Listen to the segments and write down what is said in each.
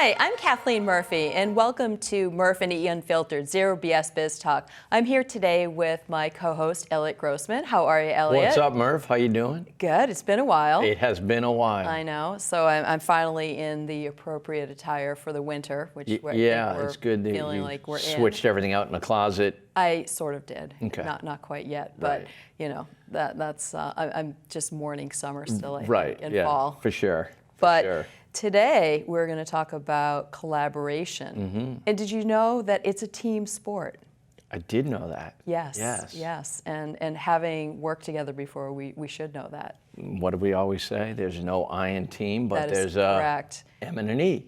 Hi, I'm Kathleen Murphy, and welcome to Murf and Unfiltered, Zero BS Biz Talk. I'm here today with my co-host, Elliot Grossman. How are you, Elliot? What's up, Murf? How you doing? Good. It's been a while. It has been a while. I know. So I'm finally in the appropriate attire for the winter, which yeah, we're it's good that feeling you like we're switched everything out in the closet. I sort of did. Okay. Not quite yet, but Right. you know that's I'm just mourning summer still. I Right. think, and yeah, fall. for sure. But sure. today we're going to talk about collaboration. Mm-hmm. And did you know that it's a team sport? I did know that. Yes. Yes. Yes. And having worked together before, we should know that. What do we always say? There's no I in team, but That is there's a correct. M and an E.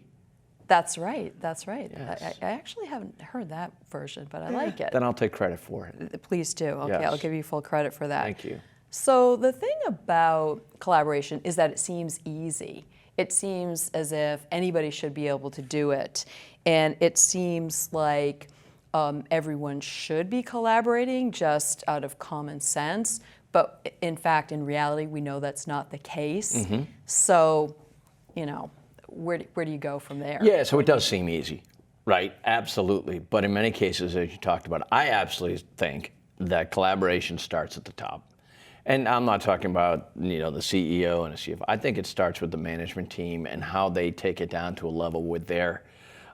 That's right. That's right. Yes. I actually haven't heard that version, but I like it. Then I'll take credit for it. Please do. Okay, Yes. I'll give you full credit for that. Thank you. So the thing about collaboration is that it seems easy. It seems as if anybody should be able to do it. And it seems like everyone should be collaborating just out of common sense. But in fact, in reality, we know that's not the case. Mm-hmm. So, you know, where do you go from there? Yeah, so it does seem easy, right? Absolutely. But in many cases, as you talked about, I absolutely think that collaboration starts at the top. And I'm not talking about, the CEO and the CFO. I think it starts with the management team and how they take it down to a level with their,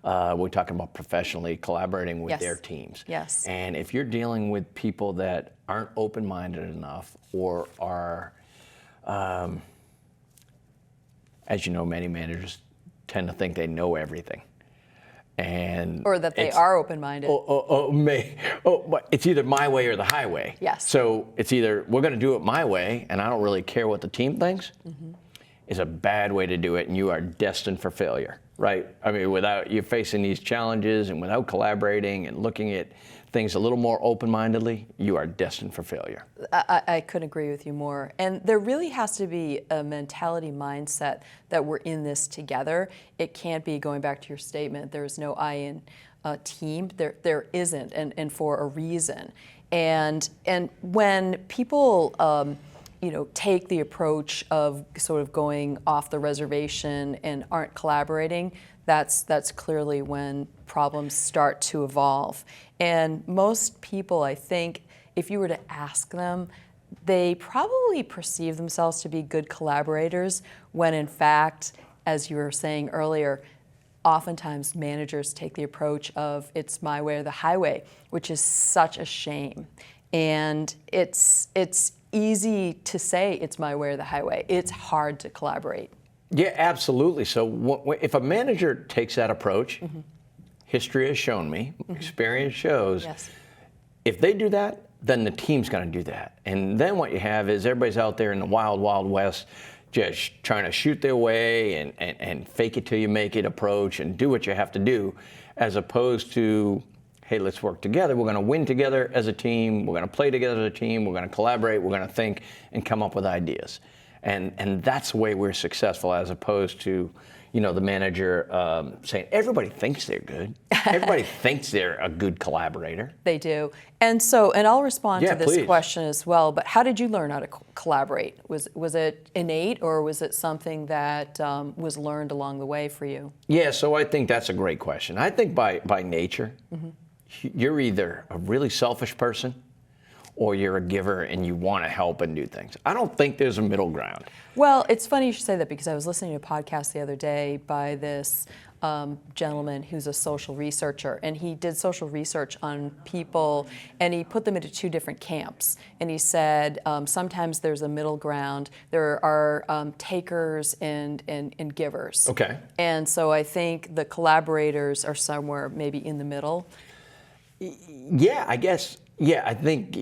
we're talking about professionally collaborating with Yes. their teams. Yes. And if you're dealing with people that aren't open-minded enough or are, as you know, many managers tend to think they know everything. Or that they are open-minded. But it's either my way or the highway. Yes. So it's either we're going to do it my way, and I don't really care what the team thinks, is a bad way to do it, and you are destined for failure, right? I mean, without you facing these challenges and without collaborating and looking at things a little more open-mindedly, you are destined for failure. I couldn't agree with you more. And there really has to be a mentality mindset that we're in this together. It can't be, going back to your statement, there's no I in team. There isn't, and for a reason. And when people take the approach of sort of going off the reservation and aren't collaborating, that's clearly when problems start to evolve. And most people, I think, if you were to ask them, they probably perceive themselves to be good collaborators when in fact, as you were saying earlier, oftentimes managers take the approach of it's my way or the highway, which is such a shame. And it's easy to say it's my way or the highway. It's hard to collaborate. Yeah, absolutely. So if a manager takes that approach, history has shown me, experience shows, Yes. if they do that, then the team's going to do that. And then what you have is everybody's out there in the wild, wild west just trying to shoot their way and fake it till you make it approach and do what you have to do, as opposed to, hey, let's work together. We're going to win together as a team. We're going to play together as a team. We're going to collaborate. We're going to think and come up with ideas. And that's the way we're successful, as opposed to, the manager saying, everybody thinks they're good. Everybody thinks they're a good collaborator. They do. And I'll respond to this please. question as well, but how did you learn how to collaborate? Was it innate, or was it something that was learned along the way for you? Yeah, so I think that's a great question. I think by nature, you're either a really selfish person or you're a giver and you want to help and do things. I don't think there's a middle ground. Well, it's funny you should say that, because I was listening to a podcast the other day by this gentleman who's a social researcher, and he did social research on people, and he put them into two different camps. And he said sometimes there's a middle ground. There are takers and givers. Okay. And so I think the collaborators are somewhere maybe in the middle. Yeah, I guess. Yeah, I think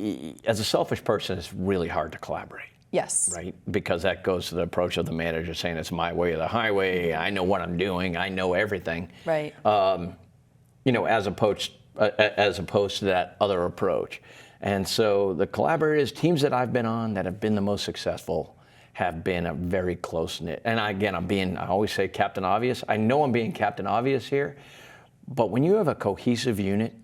as a selfish person, it's really hard to collaborate. Yes. Right? Because that goes to the approach of the manager saying it's my way or the highway. I know what I'm doing. I know everything. Right. As opposed to that other approach. And so the collaborators, teams that I've been on that have been the most successful, have been a very close-knit. And again, I always say Captain Obvious. I know I'm being Captain Obvious here, but when you have a cohesive unit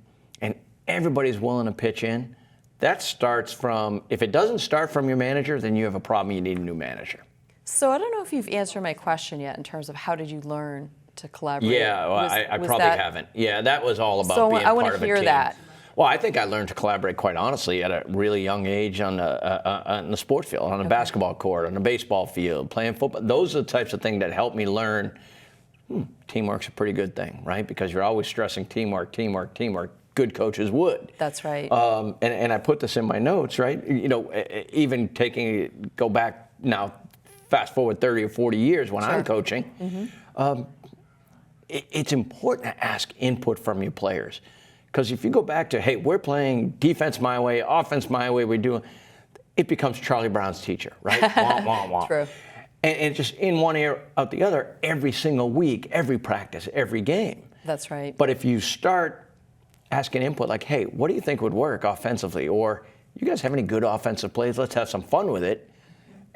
and everybody's willing to pitch in, that starts from, if it doesn't start from your manager, then you have a problem. You need a new manager. So I don't know if you've answered my question yet in terms of how did you learn to collaborate? Yeah, well, I Was probably that- haven't. Yeah, that was all about So being I want part to of a hear team. that. Well, I think I learned to collaborate, quite honestly, at a really young age on the sports field, on the basketball court, on the baseball field, playing football. Those are the types of things that help me learn teamwork's a pretty good thing, right? Because you're always stressing teamwork, teamwork, teamwork. Good coaches would. That's right. And I put this in my notes, right? You know, even go back now, fast forward 30 or 40 years when I'm coaching, it's important to ask input from your players. Because if you go back to, hey, we're playing defense my way, offense my way, it becomes Charlie Brown's teacher, right? Wah, wah, wah. True. And just in one ear, out the other, every single week, every practice, every game. That's right. But if you start asking input like, hey, what do you think would work offensively? Or you guys have any good offensive plays? Let's have some fun with it.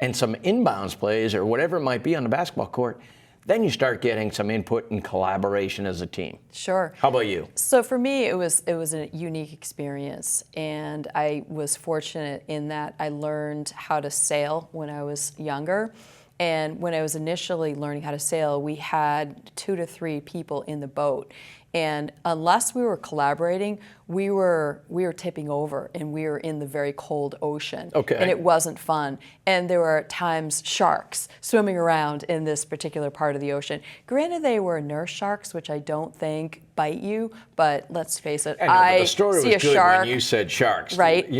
And some inbounds plays or whatever it might be on the basketball court. Then you start getting some input and collaboration as a team. Sure. How about you? So for me, it was a unique experience, and I was fortunate in that I learned how to sail when I was younger. And when I was initially learning how to sail, we had 2 to 3 people in the boat. And unless we were collaborating, we were tipping over, and we were in the very cold ocean. Okay. And it wasn't fun. And there were at times sharks swimming around in this particular part of the ocean. Granted, they were nurse sharks, which I don't think bite you, but let's face it, I know, but the story see was a good shark. when you said sharks. Right.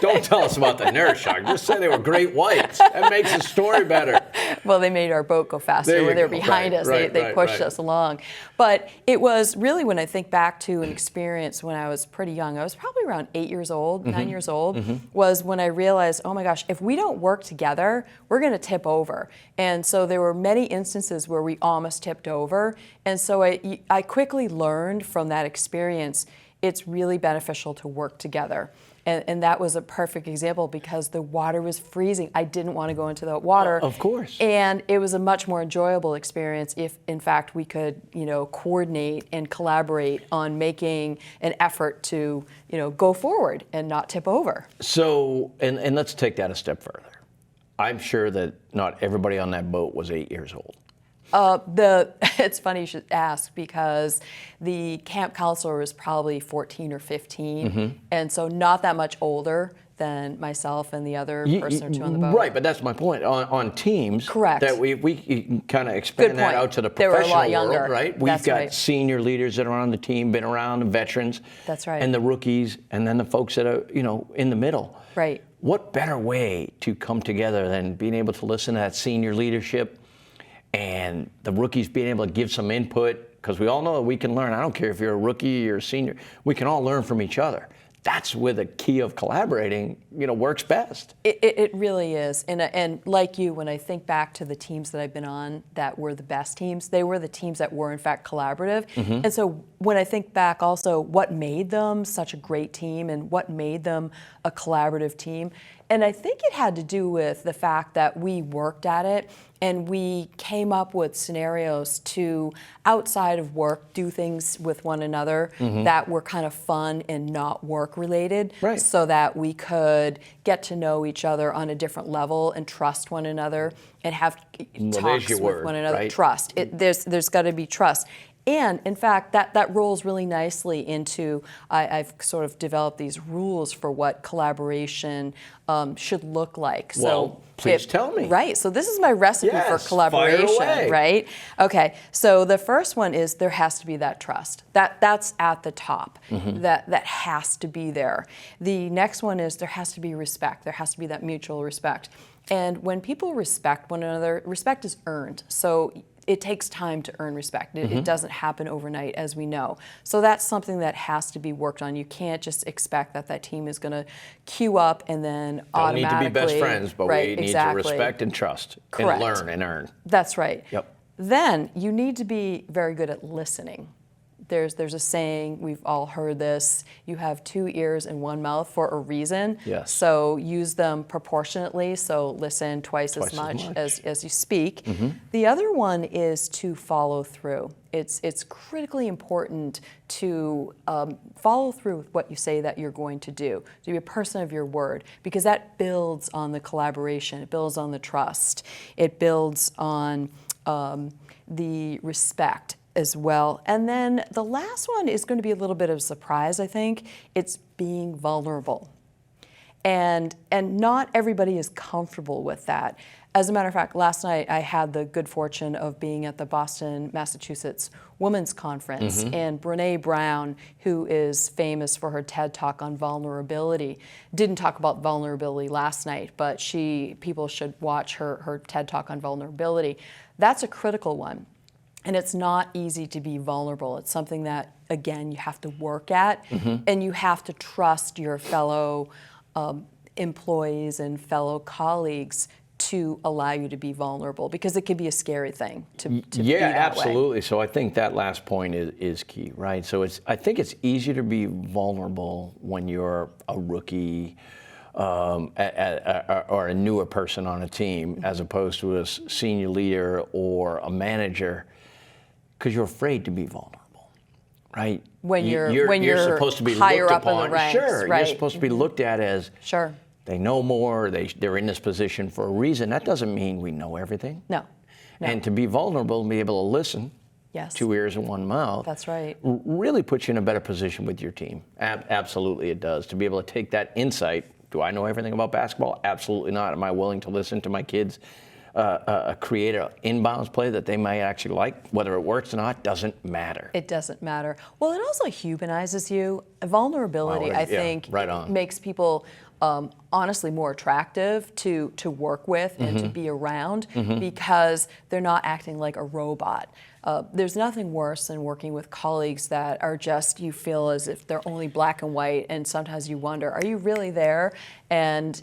Don't tell us about the nurse shark. Just say they were great whites. That makes the story better. Well, they made our boat go faster There you when they were go. behind us. They pushed us along. But it was really, when I think back to an experience when I was pretty young, I was probably around 8 years old, 9 years old, was when I realized, oh my gosh, if we don't work together, we're going to tip over. And so there were many instances where we almost tipped over. And so I quickly learned from that experience, it's really beneficial to work together. And that was a perfect example because the water was freezing. I didn't want to go into the water. Of course. And it was a much more enjoyable experience if, in fact, we could, coordinate and collaborate on making an effort to, go forward and not tip over. So, and let's take that a step further. I'm sure that not everybody on that boat was 8 years old. It's funny you should ask because the camp counselor was probably 14 or 15, and so not that much older than myself and the other person or two on the boat. Right, but that's my point. On teams, Correct. that we kind of expand that out to the They were a professional lot younger. world, right? We've That's got right. senior leaders that are on the team, been around, the veterans. That's right. And the rookies, and then the folks that are, in the middle. Right. What better way to come together than being able to listen to that senior leadership and the rookies being able to give some input? Because we all know that we can learn. I don't care if you're a rookie or a senior. We can all learn from each other. That's where the key of collaborating, works best. It really is. And like you, when I think back to the teams that I've been on that were the best teams, they were the teams that were in fact collaborative. And so when I think back also what made them such a great team and what made them a collaborative team, and I think it had to do with the fact that we worked at it and we came up with scenarios to, outside of work, do things with one another that were kind of fun and not work related, Right. so that we could get to know each other on a different level and trust one another and have talks with word, one another. right? Trust. There's got to be trust. And in fact, that rolls really nicely into, I've sort of developed these rules for what collaboration should look like. Well, please tell me. Right, so this is my recipe for Yes, collaboration, fire away. right? Okay, so the first one is there has to be that trust. That's at the top. That has to be there. The next one is there has to be respect. There has to be that mutual respect. And when people respect one another, respect is earned. So it takes time to earn respect. It doesn't happen overnight, as we know. So that's something that has to be worked on. You can't just expect that team is going to queue up and then Don't automatically. need to be best friends, but right, we need exactly. to respect and trust Correct. and learn and earn. That's right. Yep. Then you need to be very good at listening. There's a saying, we've all heard this, you have 2 ears and 1 mouth for a reason. Yes. So use them proportionately, so listen twice as much as you speak. The other one is to follow through. It's critically important to follow through with what you say that you're going to do, to be a person of your word, because that builds on the collaboration, it builds on the trust, it builds on the respect as well. And then the last one is going to be a little bit of a surprise, I think. It's being vulnerable. And not everybody is comfortable with that. As a matter of fact, last night I had the good fortune of being at the Boston, Massachusetts Women's Conference, and Brene Brown, who is famous for her TED Talk on vulnerability, didn't talk about vulnerability last night, but people should watch her TED Talk on vulnerability. That's a critical one. And it's not easy to be vulnerable. It's something that, again, you have to work at, and you have to trust your fellow employees and fellow colleagues to allow you to be vulnerable, because it can be a scary thing to be that way. Absolutely. So I think that last point is key, right? So I think it's easier to be vulnerable when you're a rookie or a newer person on a team, as opposed to a senior leader or a manager, because you're afraid to be vulnerable, right? When you're supposed to be higher looked up upon. in the ranks, Sure, right? You're supposed to be looked at as they know more, they're in this position for a reason. That doesn't mean we know everything. No. And to be vulnerable and be able to listen, two ears and one mouth. That's right. Really puts you in a better position with your team. Absolutely it does. To be able to take that insight. Do I know everything about basketball? Absolutely not. Am I willing to listen to my kids create an inbounds play that they might actually like? Whether it works or not doesn't matter. It doesn't matter. Well, it also humanizes you. Vulnerability, I think, makes people honestly more attractive to work with and to be around, because they're not acting like a robot. There's nothing worse than working with colleagues that are just, you feel as if they're only black and white, and sometimes you wonder, are you really there? And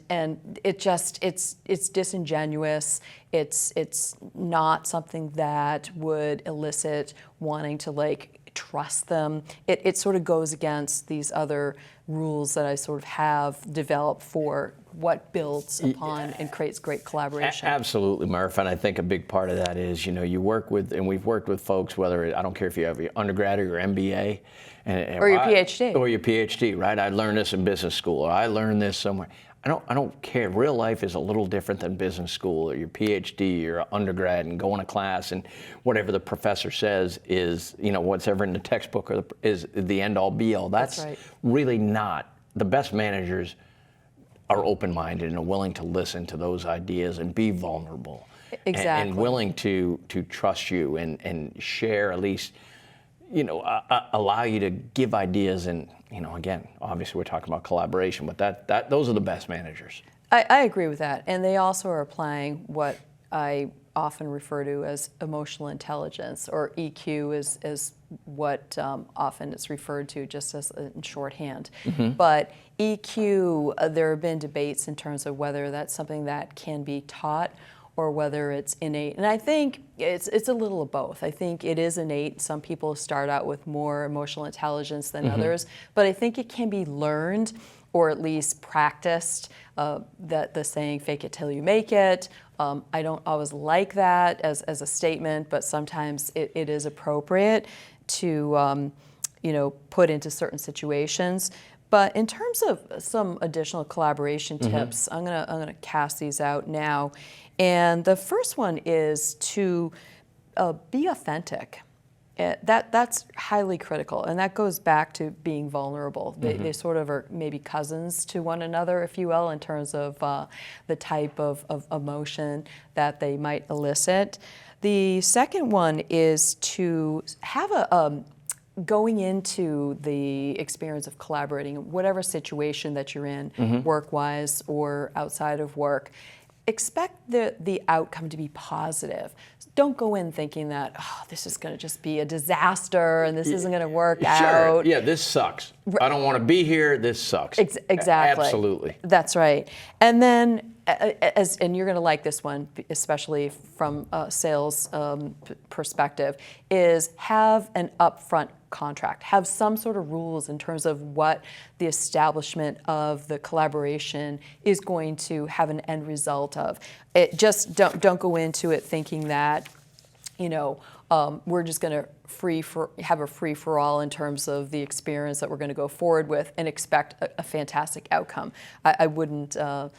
it's disingenuous. It's not something that would elicit wanting to trust them. It sort of goes against these other rules that I sort of have developed for what builds upon and creates great collaboration. Absolutely, Murf, and I think a big part of that is, you work with, and we've worked with folks, whether, I don't care if you have your undergrad or your MBA. Or your PhD. Or your PhD, right? I learned this in business school, or I learned this somewhere. I don't care. Real life is a little different than business school or your PhD or undergrad, and going to class and whatever the professor says is, what's ever in the textbook is the end all be all. That's really not. The best managers are open-minded and are willing to listen to those ideas and be vulnerable. Exactly. And willing to trust you and share, at least, allow you to give ideas. And again, obviously we're talking about collaboration, but those are the best managers. I agree with that. And they also are applying what I often refer to as emotional intelligence, or EQ is what often it's referred to just as in shorthand. But EQ, there have been debates in terms of whether that's something that can be taught or whether it's innate. And I think it's a little of both. I think it is innate. Some people start out with more emotional intelligence than others, but I think it can be learned, or at least practiced. That the saying, fake it till you make it. I don't always like that as a statement, but sometimes it is appropriate to put into certain situations. But in terms of some additional collaboration tips, I'm gonna cast these out now. And the first one is to be authentic. That's highly critical, and that goes back to being vulnerable. They sort of are maybe cousins to one another, if you will, in terms of the type of emotion that they might elicit. The second one is to have going into the experience of collaborating, whatever situation that you're in, work-wise or outside of work, expect the outcome to be positive. Don't go in thinking that, this is going to just be a disaster and this isn't going to work out. Yeah, this sucks. I don't want to be here. This sucks. Exactly. Absolutely. That's right. And then, and you're going to like this one, especially from a sales perspective, is have an upfront contract. Have some sort of rules in terms of what the establishment of the collaboration is going to have an end result of. It just don't go into it thinking that, we're just going to have a free for all in terms of the experience that we're going to go forward with and expect a fantastic outcome. I wouldn't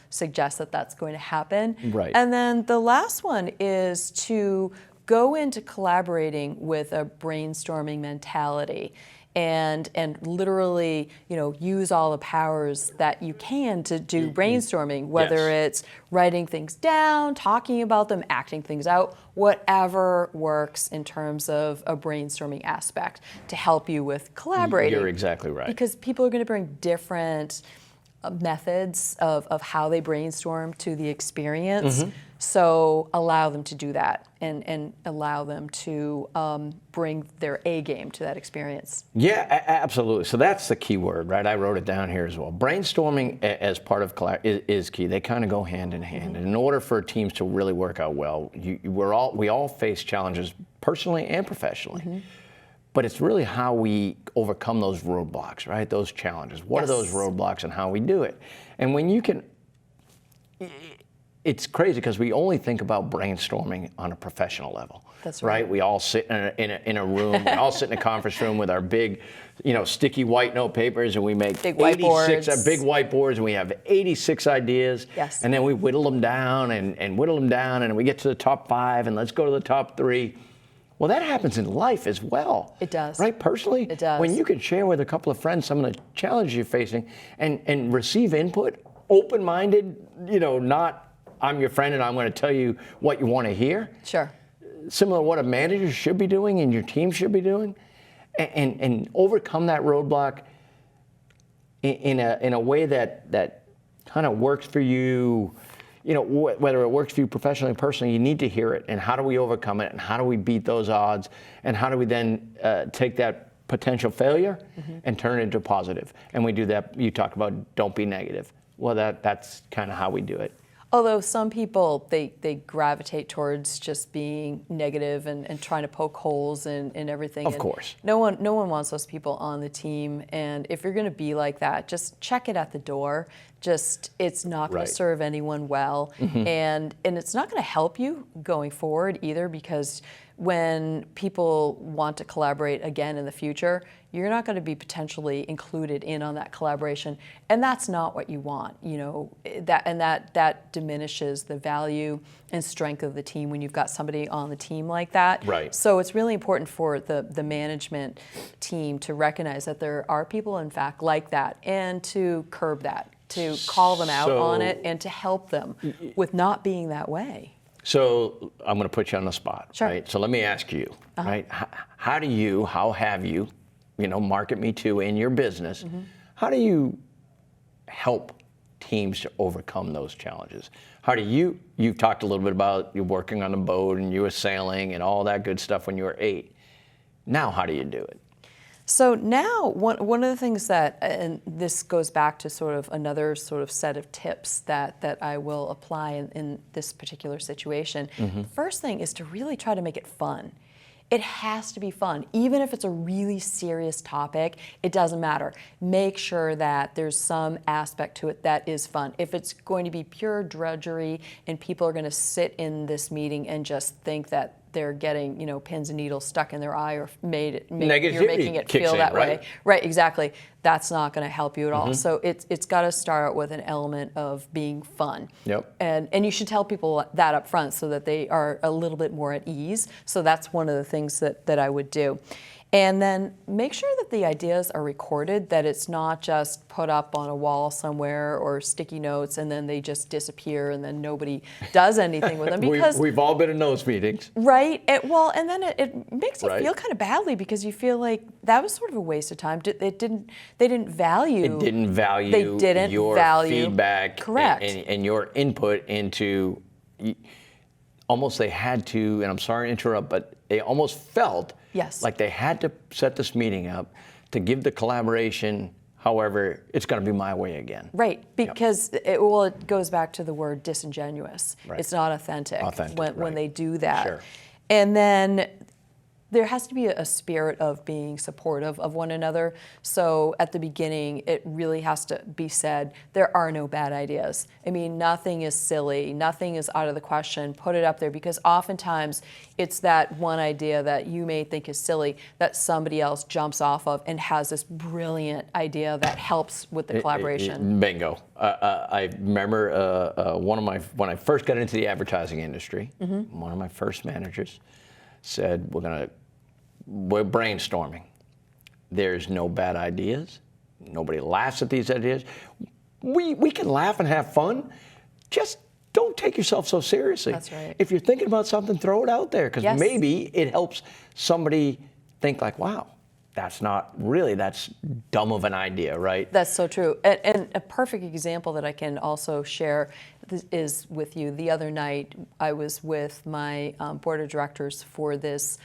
suggest that that's going to happen. Right. And then the last one is to go into collaborating with a brainstorming mentality and literally, use all the powers that you can to do brainstorming, whether it's writing things down, talking about them, acting things out, whatever works in terms of a brainstorming aspect to help you with collaborating. You're exactly right. Because people are going to bring different methods of how they brainstorm to the experience. So allow them to do that and allow them to bring their A game to that experience. Yeah, absolutely. So that's the key word, right? I wrote it down here as well. Brainstorming as part of is key. They kind of go hand in hand. And in order for teams to really work out well, we all face challenges personally and professionally. But it's really how we overcome those roadblocks, right? Those challenges. What are those roadblocks and how we do it? And when you can, it's crazy because we only think about brainstorming on a professional level. That's right. We all sit in a room, we all sit in a conference room with our big, sticky white note papers, and we make big 86 whiteboards. Big whiteboards, and we have 86 ideas. Yes. And then we whittle them down and whittle them down, and we get to the top 5, and let's go to the top 3. Well, that happens in life as well. It does. Right? Personally, it does. When you can share with a couple of friends some of the challenges you're facing and receive input, open-minded, not I'm your friend and I'm going to tell you what you want to hear. Sure. Similar to what a manager should be doing and your team should be doing, and overcome that roadblock in a way that kind of works for you. Whether it works for you professionally or personally, you need to hear it. And how do we overcome it? And how do we beat those odds? And how do we then take that potential failure and turn it into positive? And we do that. You talked about don't be negative. Well, that's kind of how we do it. Although some people, they gravitate towards just being negative and trying to poke holes in everything. Of course. No one wants those people on the team. And if you're going to be like that, just check it at the door. It's not going to serve anyone well. And it's not going to help you going forward either, because when people want to collaborate again in the future, you're not going to be potentially included in on that collaboration, and that's not what you want. That diminishes the value and strength of the team when you've got somebody on the team like that. Right. So it's really important for the management team to recognize that there are people, in fact, like that, and to curb that, to call them out on it, and to help them with not being that way. So I'm going to put you on the spot, Sure. right? So let me ask you, right? How have you, Market Me Too in your business, how do you help teams to overcome those challenges? How do you've talked a little bit about you working on the boat and you were sailing and all that good stuff when you were 8. Now, how do you do it? So now, one of the things that, and this goes back to sort of another sort of set of tips that I will apply in this particular situation. First thing is to really try to make it fun. It has to be fun. Even if it's a really serious topic, it doesn't matter. Make sure that there's some aspect to it that is fun. If it's going to be pure drudgery and people are going to sit in this meeting and just think that they're getting, pins and needles stuck in their eye, or you're making it feel that way. Right, exactly. That's not going to help you at all. So it's got to start with an element of being fun. Yep. And you should tell people that up front so that they are a little bit more at ease. So that's one of the things that I would do. And then make sure that the ideas are recorded, that it's not just put up on a wall somewhere or sticky notes and then they just disappear and then nobody does anything with them. Because we've all been in those meetings. Right. And then it makes you feel kind of badly, because you feel like that was sort of a waste of time. They didn't value your feedback. Correct. And your input into, almost they had to, and I'm sorry to interrupt, but they almost felt like they had to set this meeting up to give the collaboration. However, it's going to be my way again. Right, because it goes back to the word disingenuous. Right. It's not authentic when they do that. Sure. And then there has to be a spirit of being supportive of one another. So at the beginning, it really has to be said, there are no bad ideas. I mean, nothing is silly, nothing is out of the question. Put it up there, because oftentimes it's that one idea that you may think is silly that somebody else jumps off of and has this brilliant idea that helps with the collaboration. Bingo. I remember when I first got into the advertising industry, one of my first managers said, we're brainstorming. There's no bad ideas. Nobody laughs at these ideas. We can laugh and have fun. Just don't take yourself so seriously. That's right. If you're thinking about something, throw it out there, because Yes. maybe it helps somebody think like, wow, that's dumb of an idea, right? That's so true. And a perfect example that I can also share is with you. The other night, I was with my board of directors for this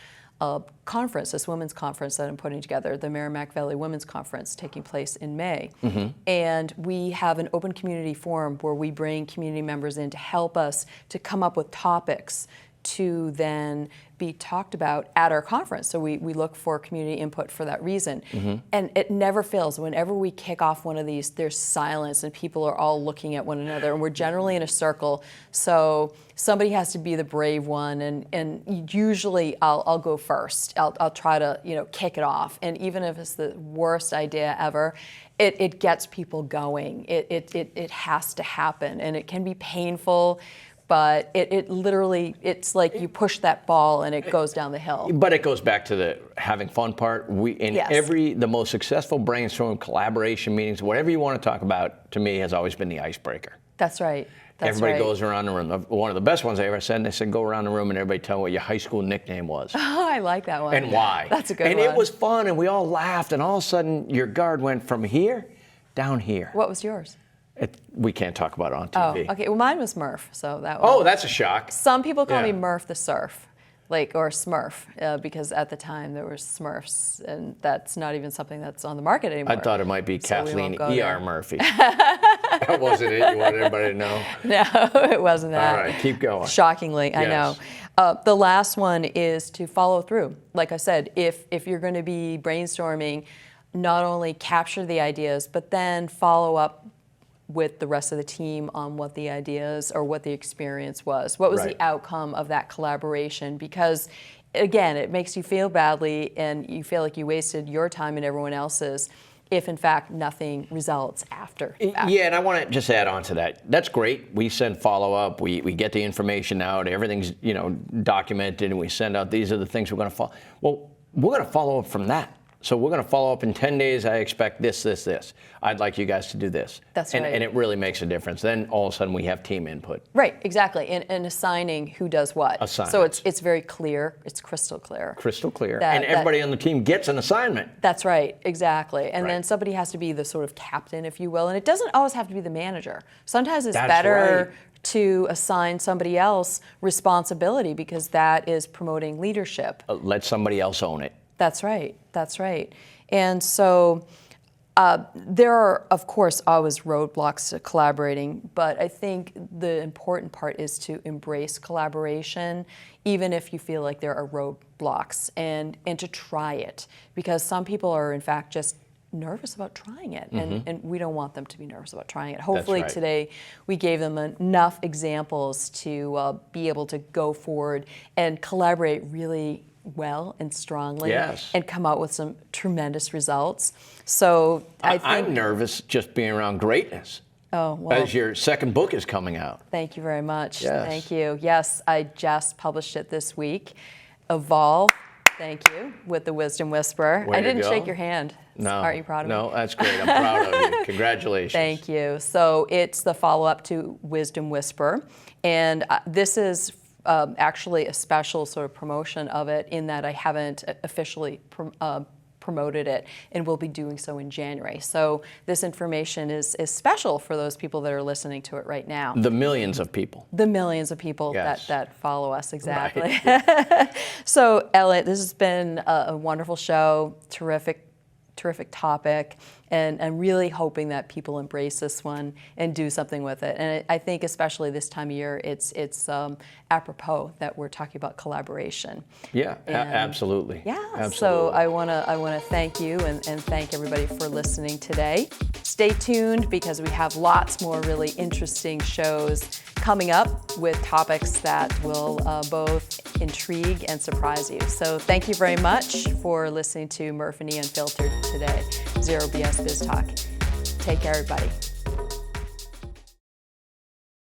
conference, this women's conference that I'm putting together, the Merrimack Valley Women's Conference, taking place in May. And we have an open community forum where we bring community members in to help us to come up with topics to then be talked about at our conference. So we look for community input for that reason. And it never fails. Whenever we kick off one of these, there's silence and people are all looking at one another, and we're generally in a circle. So somebody has to be the brave one, and usually I'll go first. I'll try to kick it off. And even if it's the worst idea ever, it gets people going. It has to happen, and it can be painful. But it literally, it's like you push that ball and it goes down the hill. But it goes back to the having fun part. Yes. The most successful brainstorm, collaboration meetings, whatever you want to talk about, to me, has always been the icebreaker. That's right. Everybody goes around the room. One of the best ones I ever said, they said, go around the room and everybody tell what your high school nickname was. Oh, I like that one. And why. That's a good one. And it was fun, and we all laughed, and all of a sudden your guard went from here down here. What was yours? We can't talk about it on Oh, TV. okay. Well, mine was Murf, so that one. Oh, that's a shock. Some people call me Yeah. Murf the Surf, or Smurf, because at the time there were Smurfs, and that's not even something that's on the market anymore. I thought it might be So we Kathleen won't go E.R. there. Murphy. That wasn't it? You wanted everybody to know? No, it wasn't that. All right, keep going. Shockingly, I Yes. know. The last one is to follow through. Like I said, if you're going to be brainstorming, not only capture the ideas, but then follow up with the rest of the team on what the ideas or what the experience was. What was Right. the outcome of that collaboration? Because again, it makes you feel badly and you feel like you wasted your time and everyone else's if in fact nothing results after the fact. Yeah, and I want to just add on to that. That's great. We send follow-up. We get the information out. Everything's documented, and we send out, these are the things we're going to follow. Well, we're going to follow up from that. So we're going to follow up in 10 days. I expect this. I'd like you guys to do this. That's right. And it really makes a difference. Then all of a sudden we have team input. Right, exactly, and assigning who does what. Assignments. So it's very clear, it's crystal clear. Crystal clear. That- and everybody on the team gets an assignment. That's right, exactly. And Right. then somebody has to be the sort of captain, if you will, and it doesn't always have to be the manager. Sometimes it's That's better right. to assign somebody else responsibility because that is promoting leadership. Let somebody else own it. That's right. That's right. And so there are, of course, always roadblocks to collaborating, but I think the important part is to embrace collaboration, even if you feel like there are roadblocks, and to try it, because some people are, in fact, just nervous about trying it, and we don't want them to be nervous about trying it. Hopefully right. today we gave them enough examples to be able to go forward and collaborate really well and strongly, Yes. and come out with some tremendous results. So I think I'm nervous just being around greatness. Oh, well, As your second book is coming out. thank you very much. Yes. Thank you. Yes, I just published it this week. Evolve, thank you, with the Wisdom Whisperer. Way I to didn't go. shake your hand. No. Aren't you proud of me? No, that's great. I'm proud of you. Congratulations. Thank you. So it's the follow-up to Wisdom Whisper, and this is actually a special sort of promotion of it in that I haven't officially promoted it, and will be doing so in January. So this information is special for those people that are listening to it right now. The millions of people. The millions of people Yes. that follow us, exactly. Right. So, Elliot, this has been a wonderful show, terrific topic, and I'm really hoping that people embrace this one and do something with it. And I think especially this time of year, it's apropos that we're talking about collaboration. Yeah, absolutely. Yeah, Absolutely. so I wanna thank you and thank everybody for listening today. Stay tuned because we have lots more really interesting shows coming up with topics that will both intrigue and surprise you. So thank you very much for listening to Murf and E Unfiltered today, Zero BS Biz Talk. Take care, everybody.